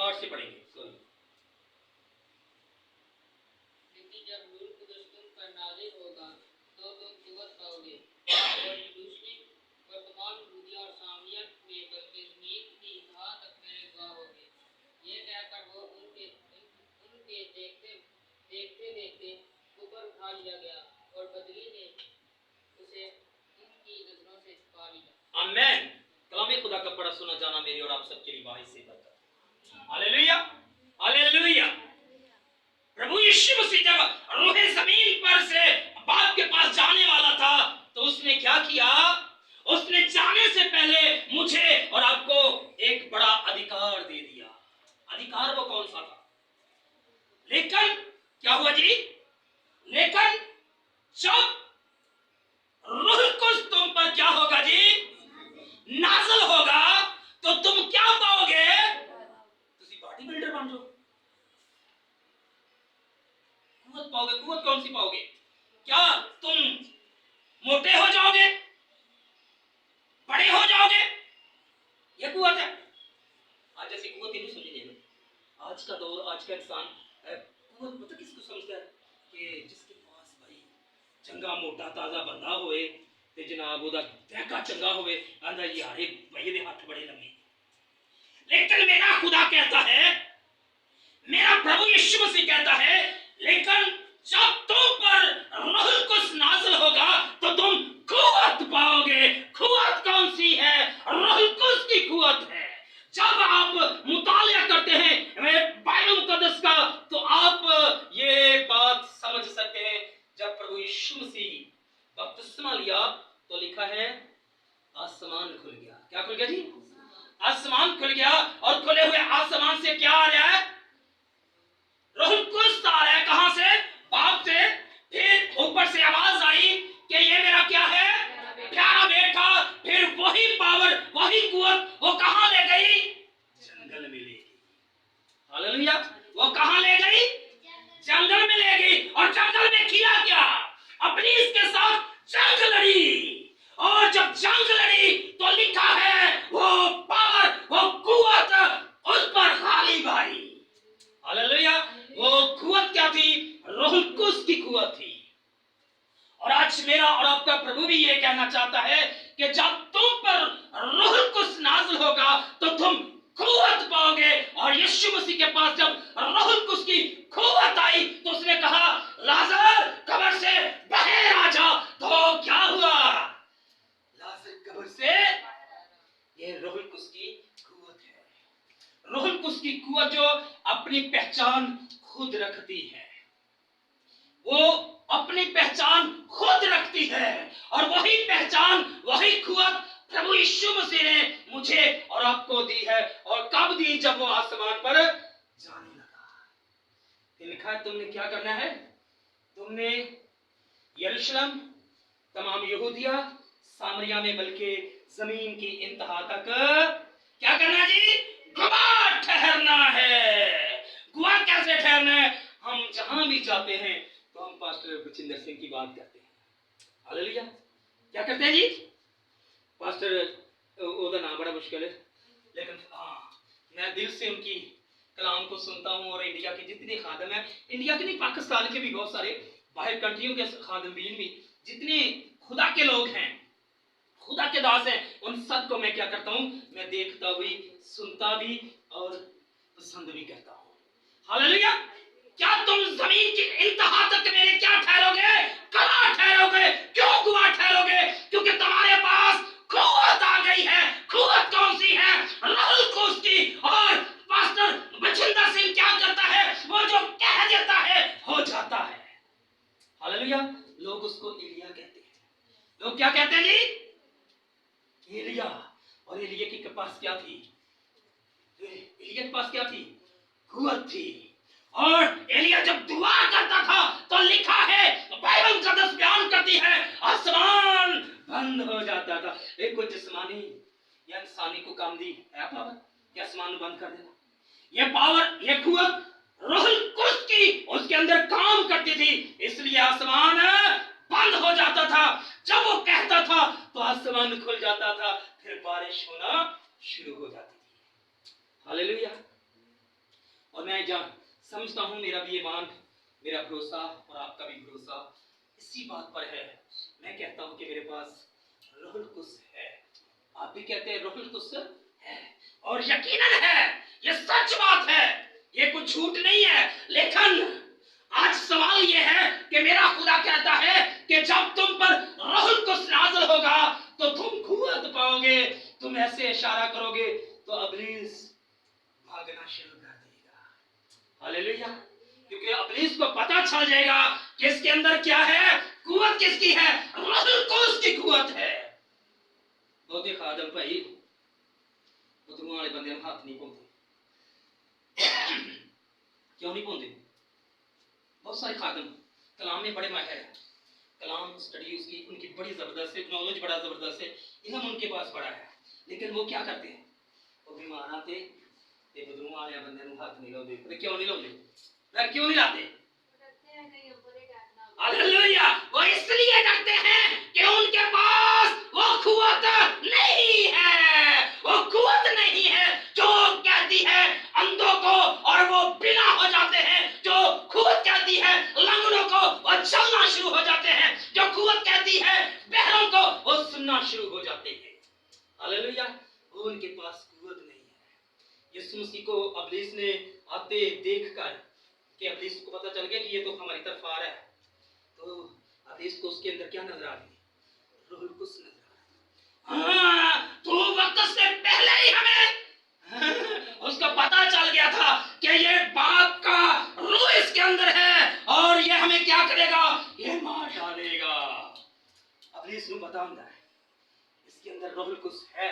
8 से पढ़ेंगे। लेकिन जब रूह कुदस तुम पर नाज़िल होगा तो तुम कुव्वत पाओगे और यरूशलेम, वर्तमान यहूदिया और सामरिया में बल्कि ज़मीन की इंतहा तक मेरे गवाह होगे। ये कहकर वो उनके देखते देखते ऊपर उठा लिया गया और बदली ने उसे उनकी नजरों से छुपा लिया। आमीन। कलाम खुदा का पढ़ा सुना जाना मेरी और आप सबके लिए बाइस से बरकत। Hallelujah, hallelujah. प्रभु यीशु मसीह जब रूह जमीन पर से बाप के पास जाने वाला था तो उसने क्या किया? उसने जाने से पहले मुझे और आपको एक बड़ा अधिकार दे दिया। अधिकार वो कौन सा था? लेकिन क्या हुआ जी? लेकिन जब रूह कुछ तुम पर क्या होगा जी? नाज़िल होगा तो तुम क्या पाओगे? तुसी बॉडी बिल्डर बन जाओ, कुव्वत पाओगे। कुव्वत कौन सी पाओगे? क्या तुम मोटे हो जाओगे, बड़े हो जाओगे? ये कुव्वत है। आज जैसी कुव्वत नहीं समझिए ना। आज का दौर, आज का इंसान कुव्वत पता किसको समझता है? कि जिसके पास भाई चंगा मोटा ताजा बंदा होए ते जनाब ओदा देखा चंगा होवे, आंदा यार ये भाई दे हाथ बड़े लंबे। लेकिन मेरा खुदा कहता है, मेरा प्रभु यीशु मसीह कहता है, लेकिन जब तुम पर रूह कुछ नाज़िल होगा तो तुम कुव्वत पाओगे। कुव्वत कौन सी है? रूह कुछ की कुव्वत है। जब आप मुतालिया करते हैं बाइबल मुकद्दस का तो आप ये बात समझ सकते हैं। जब प्रभु यीशु मसीह बपतिस्मा लिया तो लिखा है आसमान खुल गया। क्या खुल गया जी? आसमान खुल गया। और खुले हुए आसमान से क्या आ रहा है? रूह कुद्स आ रहा है। कहां से? बाप से। फिर ऊपर से आवाज आई कि ये मेरा क्या है? प्यारा बेटा। फिर वही पावर, वही कुव्वत वो कहां ले गई? जंगल में ले गई। हालेलुया। वो कहां ले गई? जंगल में ले गई। और जंगल में किया क्या? अपनी इसके साथ जंग लड़ी। और जब जंग लड़ी तो लिखा है वो पावर, वो कुव्वत उस पर गालिब आई। हालेलुया। वो कुव्वत क्या थी? रूह कुद्स की कुव्वत थी। और आज मेरा और आपका प्रभु भी ये कहना चाहता है कि जब तुम पर रूह कुद्स नाज़िल होगा तो तुम कुव्वत पाओगे। और यीशु मसीह के पास जब रूह कुद्स की कुव्वत आई तो उसने कहा लाजर कब्र से बाहर आ जा। तो क्या हुआ? लाजर कब्र से, ये रूह कुद्स की कुव्वत है। रूह कुद्स की कुव्वत जो अपनी पहचान खुद रखती है, वो अपनी पहचान खुद रखती है। और वही पहचान, वही कुव्वत प्रभु यीशु मसीह ने मुझे और आपको दी है। और कब दी? जब वो आसमान पर जाने लगा। लिखा है तुमने क्या करना है? तुमने यरूशलेम, तमाम यहूदिया, सामरिया में बल्कि जमीन की इंतहा तक क्या करना जी? गवाह ठहरना है। गवाह कैसे ठहरना है? हम जहां भी जाते हैं तो हम पास्टर बचिंदर सिंह की बात करते हैं। हालेलुया। क्या करते हैं जी? पास्टर ओदा नाम बड़ा मुश्किल है, लेकिन मैं दिल से उनकी कलाम को सुनता हूँ। और इंडिया के जितने खादम हैं, इंडिया के नहीं पाकिस्तान के भी बहुत सारे बाहर कंट्रियों के खादमीन भी, जितने खुदा के लोग हैं, खुदा के दास हैं, उन सबको मैं क्या करता हूँ? मैं देखता हुई, सुनता भी और पसंद भी करता हूँ। हालेलुया। क्या तुम जमीन की इंतहा तक मेरे क्या ठहरोगे? गवाह ठहरोगे। क्यों गवाह ठहरोगे? क्योंकि तुम्हारे पास कुव्वत आ गई है। कुव्वत कौन सी है? रूह कुद्स की। और पास्टर बचिंदर सिंह क्या करता है? वो जो कह देता है हो जाता है। हालेलुया। लोग उसको एलिया कहते हैं। लोग क्या कहते हैं जी? एलिया। और एलिया के पास क्या थी? एलिया के पास क्या थी? कुव्वत थी। और एलिया जब दुआ करता था तो लिखा है, बाइबल मुकद्दस बयान करती है, आसमान बंद हो जाता था। एक कोई जिस्मानी या इंसानी को काम दी है पावर कि आसमान बंद कर देना? ये पावर, ये कुव्वत रूह कुद्स की उसके अंदर काम करती थी, इसलिए आसमान बंद हो जाता था। जब वो कहता था तो आसमान खुल जाता था, फिर बारिश होना शुरू हो जाती थी। हालेलुया। और मैं समझता हूँ मेरा भी ईमान, मेरा भरोसा और आपका भी भरोसा इसी बात पर है। मैं कहता हूँ कि मेरे पास रूहुल कुद्स है। आप भी कहते हैं रूहुल कुद्स है, और यकीनन है, ये सच बात है, ये कुछ झूठ नहीं है। लेकिन आज सवाल ये है कि मेरा खुदा कहता है कि जब तुम पर रूहुल कुद्स नाज़िल होगा तो तुम कुव्वत पाओगे। तुम ऐसे इशारा करोगे तो इब्लीस भागना शुरू कर देगा। हालेलुया। क्योंकि इब्लीस को पता चल जाएगा कि इसके अंदर क्या है, कुव्वत किसकी है, रूहुल कुद्स की कुव्वत है। बहुते खादम भाई बदरूं वाले बंदे हाथ नहीं पाते। क्यों नहीं पाते? बहुत सारे खादम कलाम में बड़े माहिर हैं, कलाम स्टडी उसकी उनकी बड़ी जबरदस्त है, नॉलेज बड़ा जबरदस्त है, इल्म उनके पास बड़ा है। लेकिन वो क्या करते हैं, वो बीमार आते ते बदरूं वाले बंदे नु हाथ नहीं लाते। क्यों नहीं लाते? मैं क्यों नहीं लाते? हालेलुया। वो इसलिए डरते हैं कि उनके पास वो कुव्वत नहीं है, वो कुव्वत नहीं है जो कहती है अंधों को और वो बिना हो जाते हैं, जो कुव्वत कहती है लंगड़ों को वो चलना शुरू हो जाते हैं, जो कुव्वत कहती है बहरों को वो सुनना शुरू हो जाते हैं। हालेलुया। वो उनके पास कुव्वत नहीं है। यीशु मसीह को इब्लीस ने आते देखकर कि इब्लीस को पता चल गया कि ये तो हमारी तरफ आ रहा है, तो इब्लीस को उसके अंदर क्या नजर आ रही? रूहुल कुद्स नजर आ रही। तो वक्त से पहले ही हमें उसको पता चल गया था कि ये बाप का रूह इसके अंदर है और ये हमें क्या करेगा, ये मार डालेगा। इब्लीस को पता होता है इसके अंदर रूहुल कुद्स है।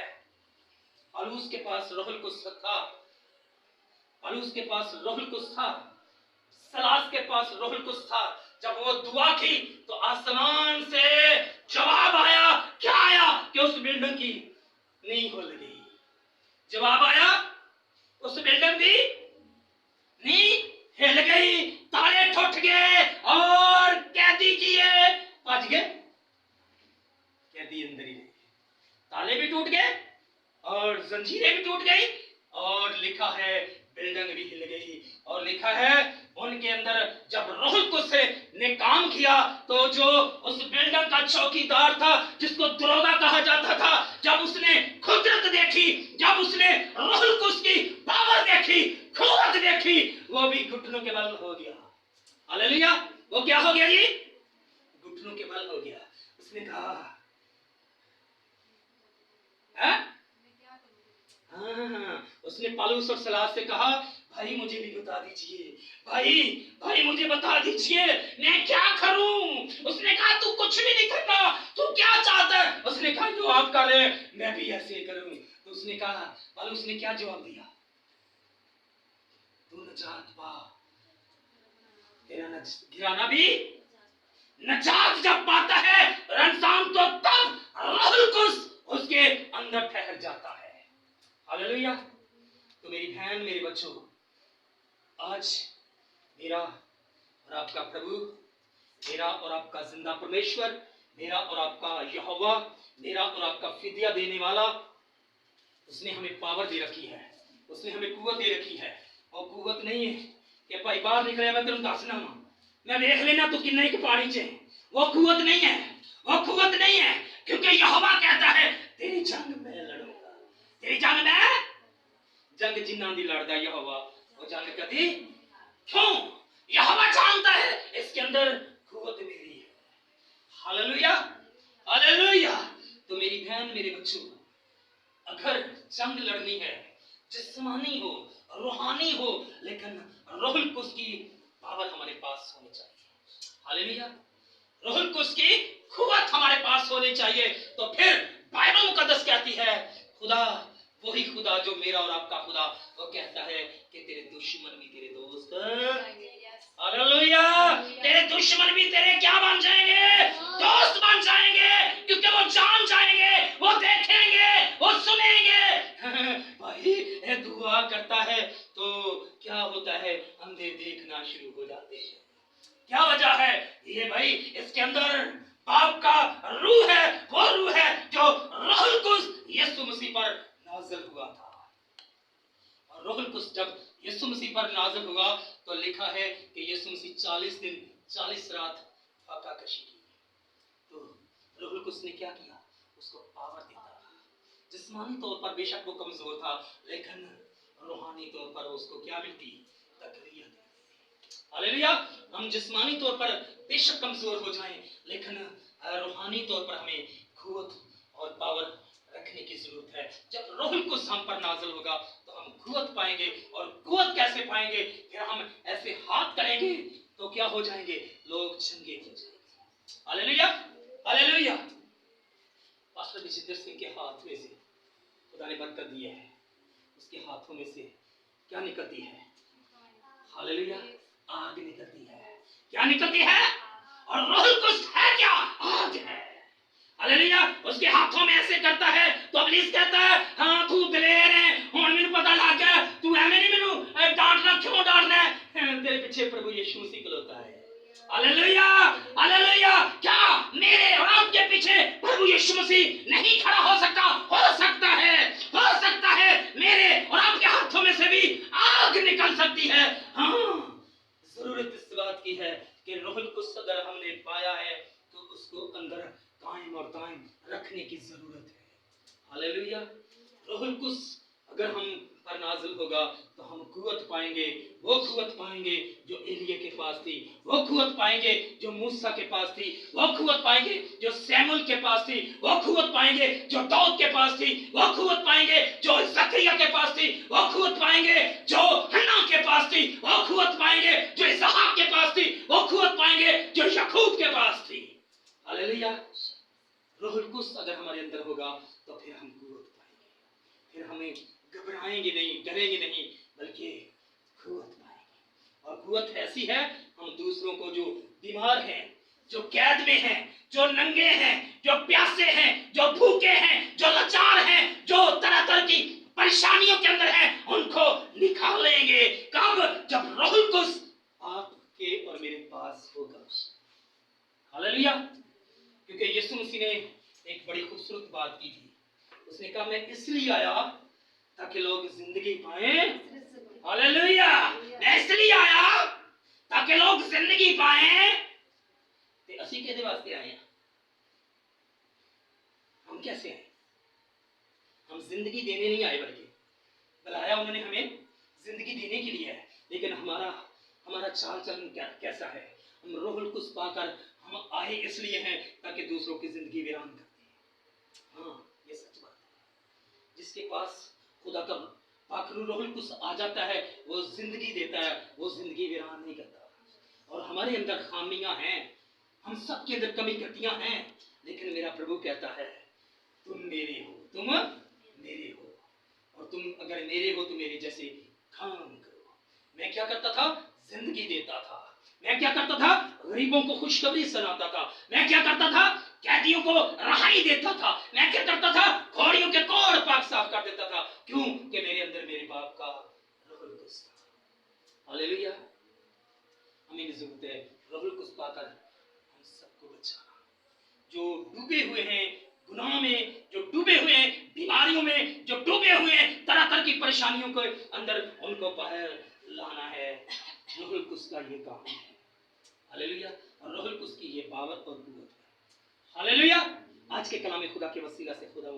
पौलुस के पास रूहुल कुद्स था, पौलुस के पास रूहुल कुद्स था, सलास के पास रूहुल कुद्स था। जब वो दुआ की तो आसमान से जवाब आया। क्या आया? कि उस बिल्डिंग की नींव हिल गई। जवाब आया, उस बिल्डिंग की नींव हिल गई, ताले टूट गए और कैदी किए भज गए। कैदी अंदर ही रहे, ताले भी टूट गए और जंजीरें भी टूट गई, और लिखा है बिल्डिंग भी हिल गई। और लिखा है उनके अंदर जब रूहुल कुद्स ने काम किया तो जो उस बिल्डिंग का चौकीदार था, जिसको दरोगा कहा जाता था, जब उसने कुदरत देखी, जब उसने रूहुल कुद्स की पावर देखी, कुव्वत देखी, वो भी घुटनों के बल हो गया। हालेलुया। वो क्या हो गया जी? घुटनों के बल हो गया। उसने कहा उसने पौलुस और सलास से कहा, भाई मुझे भी बता दीजिए, भाई मुझे बता दीजिए मैं क्या करूं। उसने कहा तू कुछ भी नहीं करना, तू क्या चाहता है? उसने कहा जो आप कर रहे हैं मैं भी ऐसे करूं। तो उसने कहा, पौलुस ने क्या जवाब दिया? तू नजात पा, तेरा घिराना भी नजात जब पाता है रनसाम, तो तब रूहुल कुद्स उसके अंदर ठहर जाता है। हालेलुया। तो मेरी बहन, मेरे बच्चों, आज मेरा और आपका प्रभु, मेरा और आपका जिंदा परमेश्वर, मेरा और आपका यहोवा, मेरा और आपका फिदिया देने वाला, उसने हमें पावर दे रखी है, उसने हमें कुव्वत दे रखी है। और कुव्वत नहीं है कि भाई बाहर निकले मैं तेरे दसना मैं देख लेना तू किन्ने की पानी च, वो कुव्वत नहीं है, वो कुव्वत नहीं है। क्योंकि यहोवा कहता है तेरी जंग मैं लड़ूंगा, तेरी जंग मैं, जंग जिन्ना दी लड़दा यहोवा, वो जंग कदी क्यों? यहोवा जानता है इसके अंदर कुव्वत मेरी है। Hallelujah, hallelujah. तो मेरी बहन, मेरे बच्चों, अगर जंग लड़नी है, जिस्मानी हो, रूहानी हो, लेकिन रूहुल कुद्स की पावर हमारे पास होनी चाहिए। हालेलुया। रूहुल कुद्स की कुव्वत हमारे पास होनी चाहिए। तो फिर बाइबल मुकद्दस कहती है खुदा, वही खुदा जो मेरा और आपका खुदा, वो कहता है कि तेरे दुश्मन भी तेरे दोस्त, हालेलुया, तेरे दुश्मन भी तेरे क्या बन जाएंगे? दोस्त बन जाएंगे। क्योंकि वो जान जाएंगे, वो देखेंगे, वो सुनेंगे। भाई ये दुआ करता है तो क्या होता है? अंधे देखना शुरू हो जाते हैं। क्या वजह है? ये भाई इसके अंदर बाप का रूह है, वो रूह है जो रूहुल कुद्स यीशु मसीह पर नाज़िल हुआ था। और रूहुल कुद्स जब यीशु मसीह पर नाज़िल होगा तो लिखा है कि यीशु मसीह 40 दिन 40 रात फाका कशी की। तो रूहुल कुद्स ने क्या किया? उसको पावर देता रहा। जिस्मानी तौर पर बेशक वो कमजोर था, लेकिन रूहानी तौर पर उसको क्या मिलती? तकवीयत। हालेलुया। हम जिस्मानी तौर पर बेशक कमजोर हो जाएं, लेकिन रूहानी तौर पर हमें कुव्वत और पावर रखने की जरूरत है। जब रूहुल कुद्स हम पर नाज़िल होगा तो हम कुव्वत पाएंगे। और कुव्वत कैसे पाएंगे? फिर हम ऐसे हाथ करेंगे तो क्या हो जाएंगे? लोग चंगे हो जाएंगे। Hallelujah, hallelujah. Pastor Vijendra Singh के हाथ में से खुदा ने बरकत दी है, उसके हाथों में से क्या निकलती है? हालेलुया, आग निकलती है। क्या निकलती है? और रूहुल कुद्स है क्या? आग है। हालेलुया। उसके हाथों में ऐसे करता है तो इब्लीस कहता है, हाँ तू दलेर है, हुण मैनू पता लग गया, तू एवें नहीं मैनू डांटना, क्यों डांटना है? तेरे पीछे प्रभु यीशु मसीह खलोता है। Hallelujah, hallelujah. क्या मेरे और आपके पीछे प्रभु यीशु मसीह नहीं खड़ा हो सकता? हो सकता है। मेरे और आपके हाथों में से भी आग निकल सकती है। हाँ, जरूरत इस बात की है कि रूहुल कुद्स अगर हमने पाया है तो उसको अंदर कायम और दायम रखने की जरूरत है। हालेलुया। रूहुल कुद्स अगर हम पर नाज़िल होगा तो हम कुव्वत पाएंगे। वो कुव्वत पाएंगे जो एलिया के पास थी, वो कुव्वत पाएंगे जो मूसा के पास थी, वो कुव्वत पाएंगे जो सैमुअल के पास थी, वो कुव्वत पाएंगे जो दाऊद के पास थी, वो कुव्वत पाएंगे जो जकरिया के पास थी, वो कुव्वत पाएंगे जो हन्ना के पास थी, वो कुव्वत पाएंगे जो इसहाक के पास थी, वो कुव्वत पाएंगे जो याकूब के पास थी। हालेलुया। रूहुल कुद्स अगर हमारे अंदर होगा तो फिर हम कुव्वत पाएंगे। फिर हमें घबराएंगे नहीं, डरेंगे नहीं, बल्कि कुव्वत पाएंगे। और कुव्वत ऐसी है, हम दूसरों को, जो बीमार हैं, जो कैद में हैं, जो नंगे हैं, जो प्यासे हैं, जो भूखे हैं, जो लाचार हैं, जो तरह तरह की परेशानियों के अंदर हैं, उनको निकालेंगे। कब? जब रूहुल कुद्स आपके और मेरे पास होगा। हालेलुया। क्योंकि यीशु मसीह ने एक बड़ी खूबसूरत बात की थी। उसने कहा, मैं इसलिए आया ताकि लोग जिंदगी पाएं। हालेलुया। मैं इसलिए आया ताकि लोग जिंदगी पाएं। ते असी किहदे वास्ते आए हैं? हम कैसे आए? हम जिंदगी देने नहीं आए, बल्कि बुलाया उन्होंने हमें जिंदगी देने के लिए है। लेकिन हमारा चाल चलन कैसा है? हम रूहुल कुद्स पाकर हम आए इसलिए हैं ताकि दूसरों की जिंदगी वीरान कर दें। हाँ, ये सच बात है। जिसके पास खुदा का पाखरू रूहुल कुद्स आ जाता है, वो जिंदगी देता है, वो जिंदगी वीरान नहीं करता। और हमारे अंदर खामियां हैं, हम सबके अंदर कमी कटियां हैं, लेकिन मेरा प्रभु कहता है, तुम मेरे हो, तुम मेरे हो, और तुम अगर मेरे हो तो मेरे जैसे काम करो। मैं क्या करता था? जिंदगी देता था। मैं क्या करता था? गरीबों को खुशखबरी सुनाता था। मैं क्या करता था? कैदियों को रहाई देता था। मैं क्या करता था? घोड़ियों के कोड़ पाक साफ कर देता था। क्यों? कि मेरे अंदर मेरे बाप का रूहुल कुद्स था। हालेलुया। हमें भी जरूरत है रूहुल कुद्स पाकर हम सबको बचाना। जो डूबे हुए हैं गुनाह में, जो डूबे हुए हैं बीमारियों में, जो डूबे हुए हैं तरह तरह की परेशानियों के अंदर, उनको बाहर लाना है। रूहुल कुद्स का ये काम है। हालेलुया। और रूहुल कुद्स की ये पावर और कुव्वत है। हालेलुया। आज के कलाम खुदा के वसीला से खुदा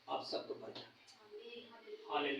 आप सबको बरकत दे। हालेलुया।